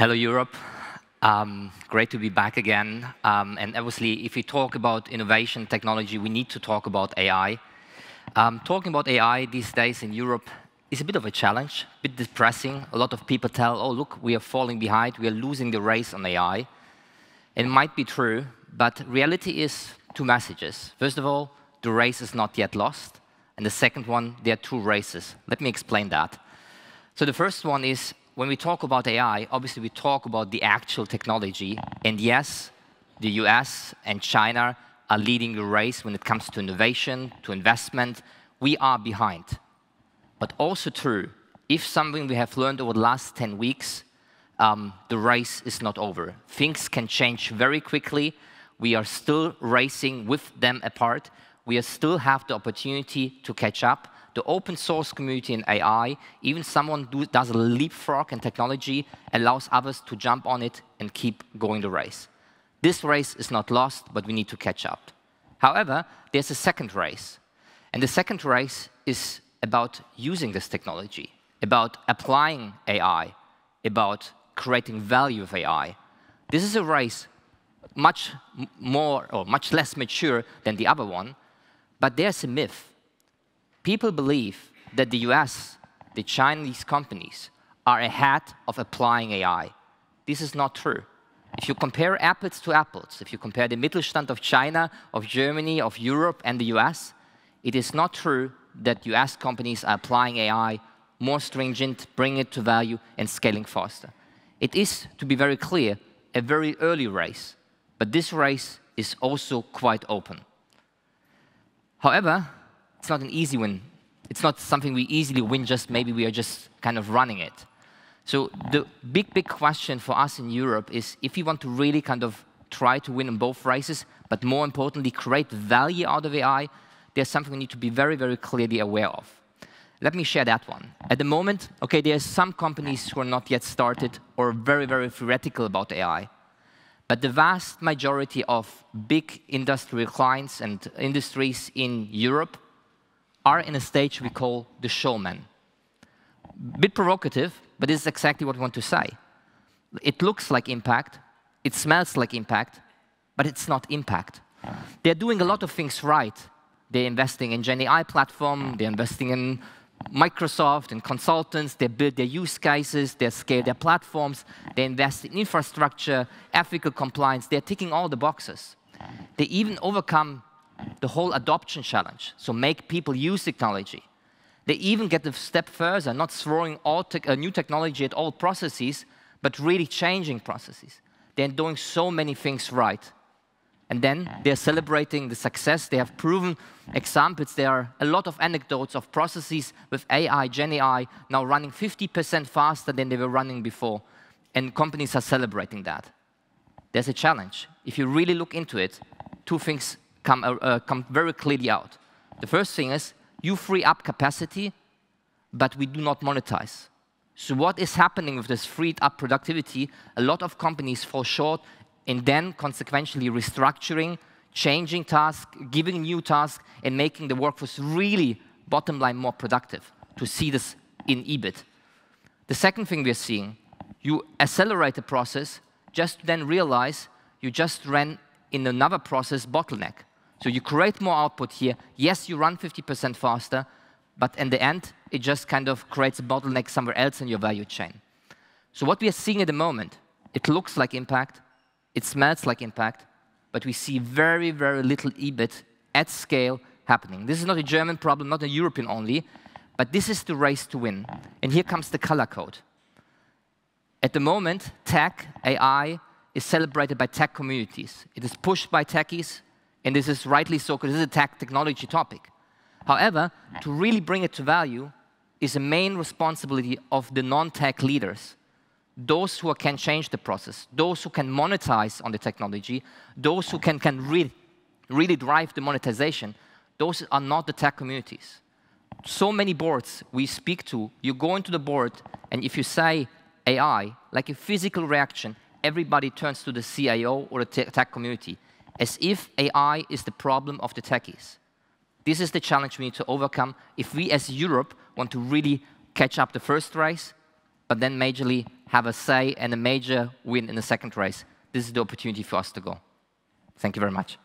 Hello, Europe. Great to be back again. And obviously, if we talk about innovation technology, we need to talk about AI. Talking about AI these days in Europe is a bit of a challenge, a bit depressing. A lot of people tell, oh, look, we are falling behind. We are losing the race on AI. It might be true, but reality is two messages. First of all, the race is not yet lost. And the second one, there are two races. Let me explain that. So the first one is, when we talk about AI, obviously we talk about the actual technology. And yes, the US and China are leading the race when it comes to innovation, to investment. We are behind. But also true, if something we have learned over the last 10 weeks, the race is not over. Things can change very quickly. We are still racing with them apart. We still have the opportunity to catch up. The open source community in AI, even someone who does a leapfrog in technology, allows others to jump on it and keep going the race. This race is not lost, but we need to catch up. However, there's a second race. And the second race is about using this technology, about applying AI, about creating value with AI. This is a race much more or much less mature than the other one, but there's a myth. People believe that the US, the Chinese companies, are ahead of applying AI. This is not true. If you compare apples to apples, if you compare the Mittelstand of China, of Germany, of Europe, and the US, it is not true that US companies are applying AI more stringent, bringing it to value, and scaling faster. It is, to be very clear, a very early race, but this race is also quite open. However, it's not an easy win. It's not something we easily win, just maybe we are just kind of running it. So the big question for us in Europe is, if we want to really kind of try to win in both races, but more importantly, create value out of AI, there's something we need to be very, very clearly aware of. Let me share that one. At the moment, okay, there are some companies who are not yet started or very, very theoretical about AI. But the vast majority of big industrial clients and industries in Europe are in a stage we call the showman. Bit provocative, but this is exactly what we want to say. It looks like impact, it smells like impact, but it's not impact. They're doing a lot of things right. They're investing in GenAI platform, they're investing in Microsoft and consultants, they build their use cases, they scale their platforms, they invest in infrastructure, ethical compliance, they're ticking all the boxes. They even overcome the whole adoption challenge, so make people use technology. They even get a step further, not throwing all new technology at all processes, but really changing processes. They're doing so many things right. And then they're celebrating the success. They have proven examples. There are a lot of anecdotes of processes with AI, GenAI, now running 50% faster than they were running before. And companies are celebrating that. There's a challenge. If you really look into it, two things come very clearly out. The first thing is, you free up capacity, but we do not monetize. So what is happening with this freed up productivity? A lot of companies fall short and then consequentially restructuring, changing tasks, giving new tasks, and making the workforce really, bottom line, more productive, to see this in EBIT. The second thing we're seeing, you accelerate the process, just to then realize you just ran in another process bottleneck. So you create more output here. Yes, you run 50% faster, but in the end, it just kind of creates a bottleneck somewhere else in your value chain. So what we are seeing at the moment, it looks like impact, it smells like impact, but we see very, very little EBIT at scale happening. This is not a German problem, not a European only, but this is the race to win. And here comes the color code. At the moment, tech, AI, is celebrated by tech communities. It is pushed by techies, and this is rightly so, because this is a technology topic. However, to really bring it to value is a main responsibility of the non-tech leaders. Those who can change the process, those who can monetize on the technology, those who can really drive the monetization, those are not the tech communities. So many boards we speak to, you go into the board, and if you say AI, like a physical reaction, everybody turns to the CIO or the tech community, as if AI is the problem of the techies. This is the challenge we need to overcome if we as Europe want to really catch up the first race, but then majorly have a say and a major win in the second race, this is the opportunity for us to go. Thank you very much.